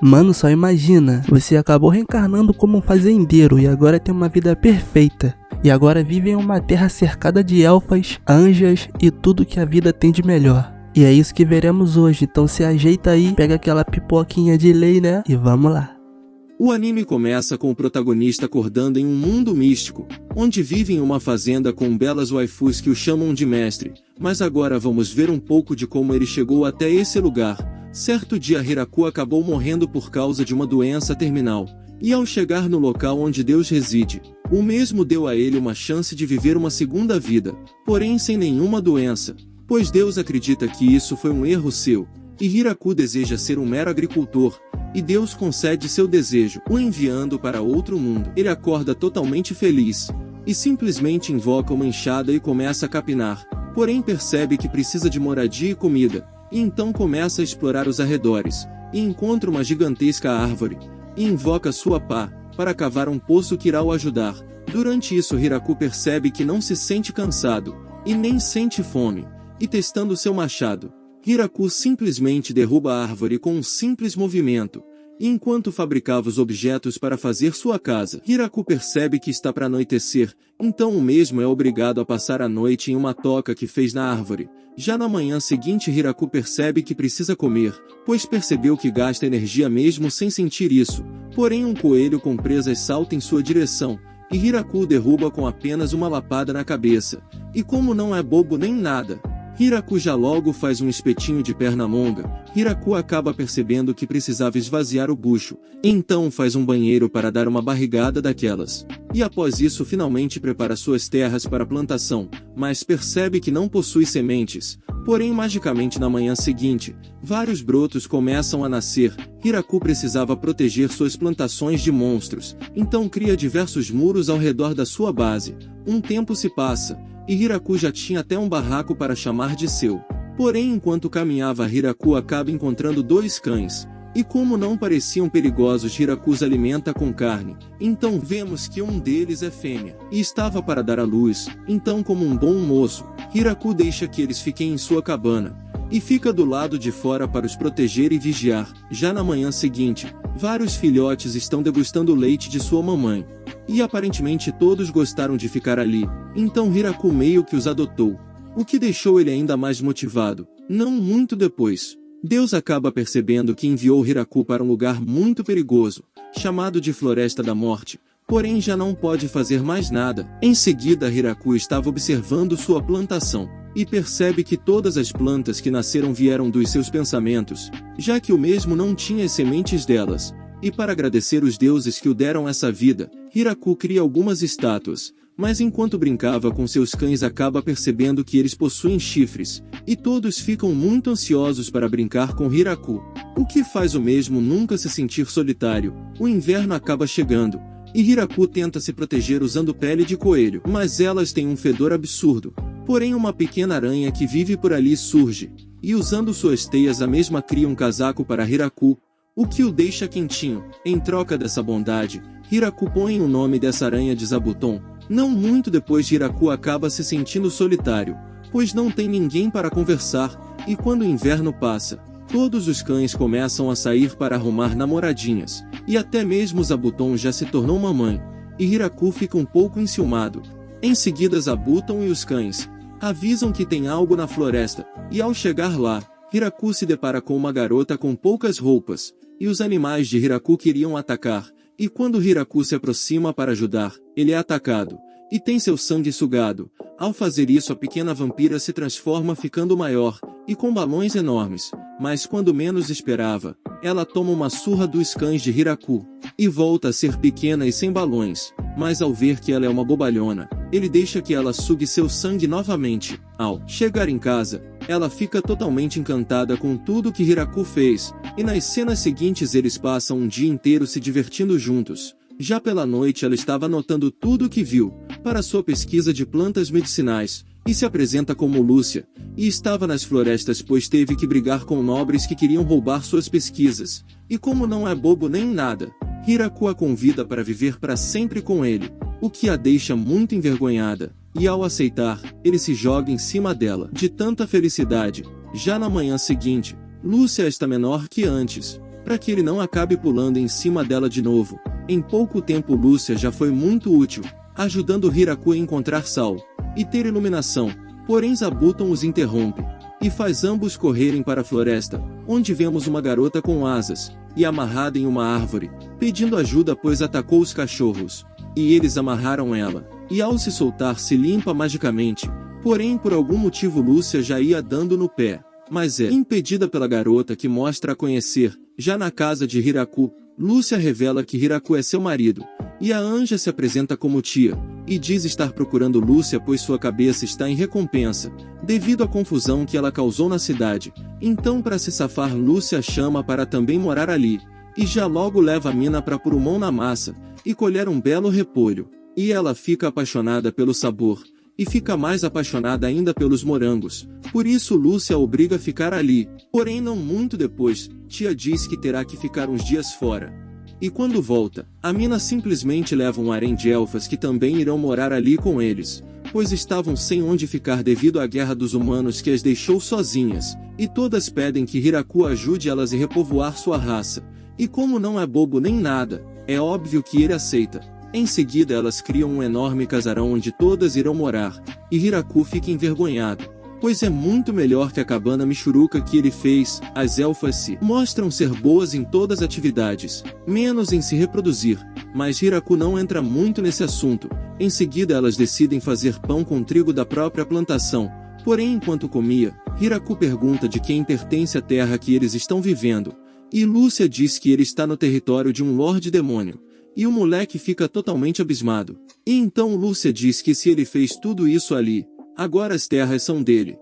Mano, só imagina, você acabou reencarnando como um fazendeiro e agora tem uma vida perfeita. E agora vive em uma terra cercada de elfas, anjas e tudo que a vida tem de melhor. E é isso que veremos hoje, então se ajeita aí, pega aquela pipoquinha de lei, né? E vamos lá. O anime começa com o protagonista acordando em um mundo místico, onde vive em uma fazenda com belas waifus que o chamam de mestre, mas agora vamos ver um pouco de como ele chegou até esse lugar. Certo dia Hiraku acabou morrendo por causa de uma doença terminal, e ao chegar no local onde Deus reside, o mesmo deu a ele uma chance de viver uma segunda vida, porém sem nenhuma doença, pois Deus acredita que isso foi um erro seu, e Hiraku deseja ser um mero agricultor, e Deus concede seu desejo, o enviando para outro mundo. Ele acorda totalmente feliz, e simplesmente invoca uma enxada e começa a capinar, porém percebe que precisa de moradia e comida, e então começa a explorar os arredores, e encontra uma gigantesca árvore, e invoca sua pá, para cavar um poço que irá o ajudar. Durante isso Hiraku percebe que não se sente cansado, e nem sente fome, e testando seu machado, Hiraku simplesmente derruba a árvore com um simples movimento, e enquanto fabricava os objetos para fazer sua casa, Hiraku percebe que está para anoitecer, então o mesmo é obrigado a passar a noite em uma toca que fez na árvore. Já na manhã seguinte Hiraku percebe que precisa comer, pois percebeu que gasta energia mesmo sem sentir isso, porém um coelho com presas salta em sua direção, e Hiraku o derruba com apenas uma lapada na cabeça, e como não é bobo nem nada, Hiraku já logo faz um espetinho de perna longa. Hiraku acaba percebendo que precisava esvaziar o bucho, então faz um banheiro para dar uma barrigada daquelas. E após isso finalmente prepara suas terras para plantação, mas percebe que não possui sementes. Porém magicamente na manhã seguinte, vários brotos começam a nascer. Hiraku precisava proteger suas plantações de monstros, então cria diversos muros ao redor da sua base. Um tempo se passa, e Hiraku já tinha até um barraco para chamar de seu. Porém enquanto caminhava Hiraku acaba encontrando dois cães, e como não pareciam perigosos Hiraku os alimenta com carne, então vemos que um deles é fêmea, e estava para dar à luz, então como um bom moço, Hiraku deixa que eles fiquem em sua cabana, e fica do lado de fora para os proteger e vigiar. Já na manhã seguinte, vários filhotes estão degustando o leite de sua mamãe, e aparentemente todos gostaram de ficar ali, então Hiraku meio que os adotou, o que deixou ele ainda mais motivado. Não muito depois, Deus acaba percebendo que enviou Hiraku para um lugar muito perigoso, chamado de Floresta da Morte, porém já não pode fazer mais nada. Em seguida Hiraku estava observando sua plantação, e percebe que todas as plantas que nasceram vieram dos seus pensamentos, já que o mesmo não tinha as sementes delas. E para agradecer os deuses que o deram essa vida, Hiraku cria algumas estátuas, mas enquanto brincava com seus cães acaba percebendo que eles possuem chifres, e todos ficam muito ansiosos para brincar com Hiraku, o que faz o mesmo nunca se sentir solitário. O inverno acaba chegando, e Hiraku tenta se proteger usando pele de coelho, mas elas têm um fedor absurdo. Porém uma pequena aranha que vive por ali surge, e usando suas teias a mesma cria um casaco para Hiraku, o que o deixa quentinho. Em troca dessa bondade, Hiraku põe o nome dessa aranha de Zabuton. Não muito depois Hiraku acaba se sentindo solitário, pois não tem ninguém para conversar, e quando o inverno passa, todos os cães começam a sair para arrumar namoradinhas, e até mesmo Zabuton já se tornou mamãe, e Hiraku fica um pouco enciumado. Em seguida Zabuton e os cães avisam que tem algo na floresta, e ao chegar lá, Hiraku se depara com uma garota com poucas roupas, e os animais de Hiraku queriam atacar, e quando Hiraku se aproxima para ajudar, ele é atacado, e tem seu sangue sugado. Ao fazer isso a pequena vampira se transforma ficando maior, e com balões enormes, mas quando menos esperava, ela toma uma surra dos cães de Hiraku, e volta a ser pequena e sem balões, mas ao ver que ela é uma bobalhona, ele deixa que ela sugue seu sangue novamente. Ao chegar em casa, ela fica totalmente encantada com tudo que Hiraku fez, e nas cenas seguintes eles passam um dia inteiro se divertindo juntos. Já pela noite ela estava anotando tudo o que viu, para sua pesquisa de plantas medicinais, e se apresenta como Lúcia, e estava nas florestas pois teve que brigar com nobres que queriam roubar suas pesquisas, e como não é bobo nem nada, Hiraku a convida para viver para sempre com ele, o que a deixa muito envergonhada, e ao aceitar, ele se joga em cima dela, de tanta felicidade. Já na manhã seguinte, Lúcia está menor que antes, para que ele não acabe pulando em cima dela de novo. Em pouco tempo Lúcia já foi muito útil, ajudando Hiraku a encontrar Sal e ter iluminação, porém Zabuton os interrompe e faz ambos correrem para a floresta, onde vemos uma garota com asas e amarrada em uma árvore, pedindo ajuda pois atacou os cachorros, e eles amarraram ela, e ao se soltar se limpa magicamente, porém por algum motivo Lúcia já ia dando no pé, mas é impedida pela garota que mostra a conhecer. Já na casa de Hiraku, Lúcia revela que Hiraku é seu marido, e a anja se apresenta como tia, e diz estar procurando Lúcia pois sua cabeça está em recompensa, devido à confusão que ela causou na cidade. Então para se safar Lúcia chama para também morar ali, e já logo leva a mina para pôr mão na massa, e colher um belo repolho, e ela fica apaixonada pelo sabor, e fica mais apaixonada ainda pelos morangos, por isso Lúcia a obriga a ficar ali, porém não muito depois, tia diz que terá que ficar uns dias fora. E quando volta, a mina simplesmente leva um harém de elfas que também irão morar ali com eles, pois estavam sem onde ficar devido à guerra dos humanos que as deixou sozinhas, e todas pedem que Hiraku ajude elas a repovoar sua raça, e como não é bobo nem nada, é óbvio que ele aceita. Em seguida elas criam um enorme casarão onde todas irão morar, e Hiraku fica envergonhado, pois é muito melhor que a cabana michuruca que ele fez. As elfas se mostram ser boas em todas as atividades, menos em se reproduzir, mas Hiraku não entra muito nesse assunto. Em seguida elas decidem fazer pão com trigo da própria plantação, porém enquanto comia, Hiraku pergunta de quem pertence a terra que eles estão vivendo, e Lúcia diz que ele está no território de um Lorde Demônio. E o moleque fica totalmente abismado. E então Lúcia diz que se ele fez tudo isso ali, agora as terras são dele.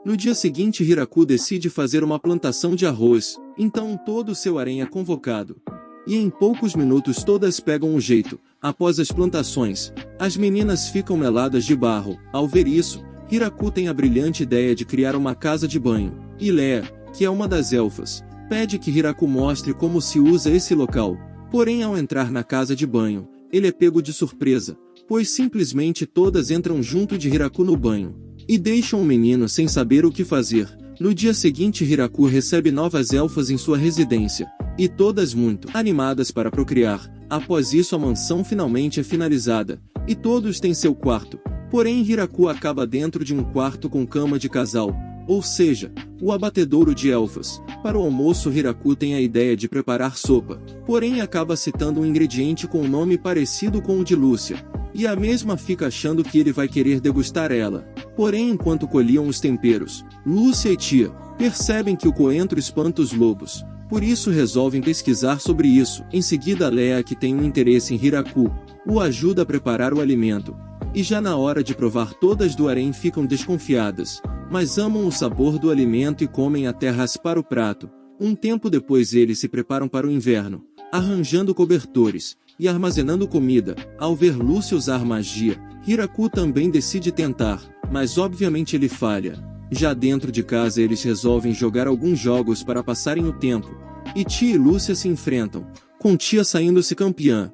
No dia seguinte Hiraku decide fazer uma plantação de arroz, então todo o seu harém é convocado. E em poucos minutos todas pegam o jeito. Após as plantações, as meninas ficam meladas de barro. Ao ver isso, Hiraku tem a brilhante ideia de criar uma casa de banho. E Lea, que é uma das elfas, pede que Hiraku mostre como se usa esse local. Porém ao entrar na casa de banho, ele é pego de surpresa, pois simplesmente todas entram junto de Hiraku no banho, e deixam o menino sem saber o que fazer. No dia seguinte Hiraku recebe novas elfas em sua residência, e todas muito animadas para procriar. Após isso a mansão finalmente é finalizada, e todos têm seu quarto, porém Hiraku acaba dentro de um quarto com cama de casal, ou seja, o abatedouro de elfas. Para o almoço Hiraku tem a ideia de preparar sopa, porém acaba citando um ingrediente com um nome parecido com o de Lúcia, e a mesma fica achando que ele vai querer degustar ela. Porém enquanto colhiam os temperos, Lúcia e tia percebem que o coentro espanta os lobos, por isso resolvem pesquisar sobre isso. Em seguida Lea, que tem um interesse em Hiraku, o ajuda a preparar o alimento, e já na hora de provar todas do harém ficam desconfiadas, mas amam o sabor do alimento e comem até raspar o prato. Um tempo depois eles se preparam para o inverno, arranjando cobertores e armazenando comida. Ao ver Lúcia usar magia, Hiraku também decide tentar, mas obviamente ele falha. Já dentro de casa eles resolvem jogar alguns jogos para passarem o tempo, e tia e Lúcia se enfrentam, com tia saindo-se campeã.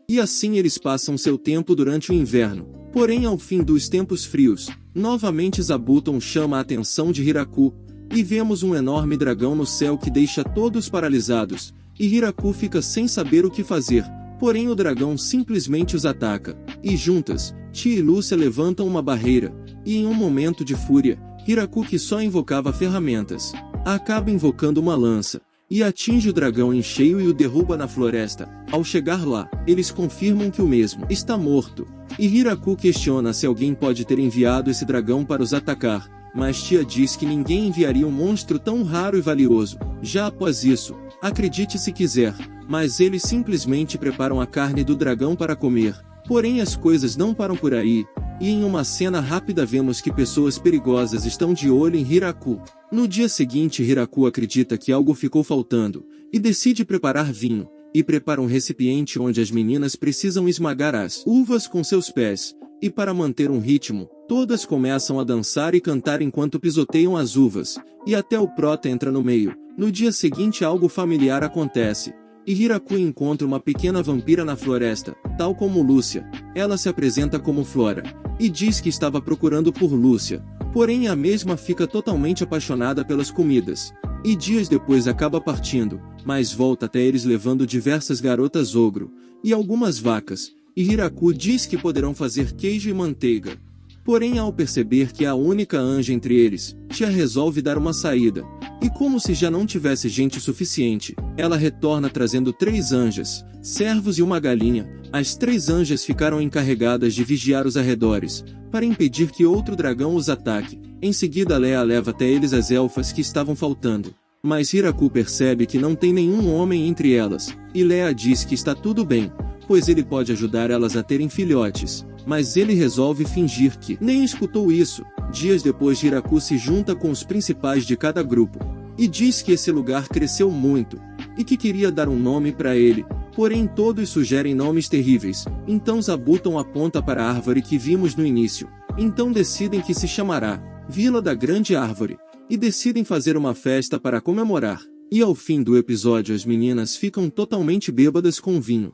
E assim eles passam seu tempo durante o inverno. Porém ao fim dos tempos frios, novamente Zabuton chama a atenção de Hiraku, e vemos um enorme dragão no céu que deixa todos paralisados, e Hiraku fica sem saber o que fazer, porém o dragão simplesmente os ataca, e juntas, tia e Lúcia levantam uma barreira, e em um momento de fúria, Hiraku, que só invocava ferramentas, acaba invocando uma lança, e atinge o dragão em cheio e o derruba na floresta. Ao chegar lá, eles confirmam que o mesmo está morto, e Hiraku questiona se alguém pode ter enviado esse dragão para os atacar, mas tia diz que ninguém enviaria um monstro tão raro e valioso. Já após isso, acredite se quiser, mas eles simplesmente preparam a carne do dragão para comer. Porém as coisas não param por aí, e em uma cena rápida vemos que pessoas perigosas estão de olho em Hiraku. No dia seguinte Hiraku acredita que algo ficou faltando, e decide preparar vinho, e prepara um recipiente onde as meninas precisam esmagar as uvas com seus pés, e para manter um ritmo, todas começam a dançar e cantar enquanto pisoteiam as uvas, e até o prota entra no meio. No dia seguinte algo familiar acontece, e Hiraku encontra uma pequena vampira na floresta, tal como Lúcia. Ela se apresenta como Flora, e diz que estava procurando por Lúcia, porém a mesma fica totalmente apaixonada pelas comidas, e dias depois acaba partindo, mas volta até eles levando diversas garotas ogro, e algumas vacas, e Hiraku diz que poderão fazer queijo e manteiga. Porém, ao perceber que é a única anja entre eles, Tia resolve dar uma saída, e como se já não tivesse gente suficiente, ela retorna trazendo 3 anjas, servos e uma galinha. As 3 anjas ficaram encarregadas de vigiar os arredores, para impedir que outro dragão os ataque. Em seguida Lea leva até eles as elfas que estavam faltando. Mas Hiraku percebe que não tem nenhum homem entre elas, e Lea diz que está tudo bem, pois ele pode ajudar elas a terem filhotes. Mas ele resolve fingir que nem escutou isso. Dias depois Hiraku se junta com os principais de cada grupo, e diz que esse lugar cresceu muito, e que queria dar um nome para ele, porém todos sugerem nomes terríveis. Então Zabuton aponta para a árvore que vimos no início. Então decidem que se chamará Vila da Grande Árvore, e decidem fazer uma festa para comemorar. E ao fim do episódio as meninas ficam totalmente bêbadas com vinho.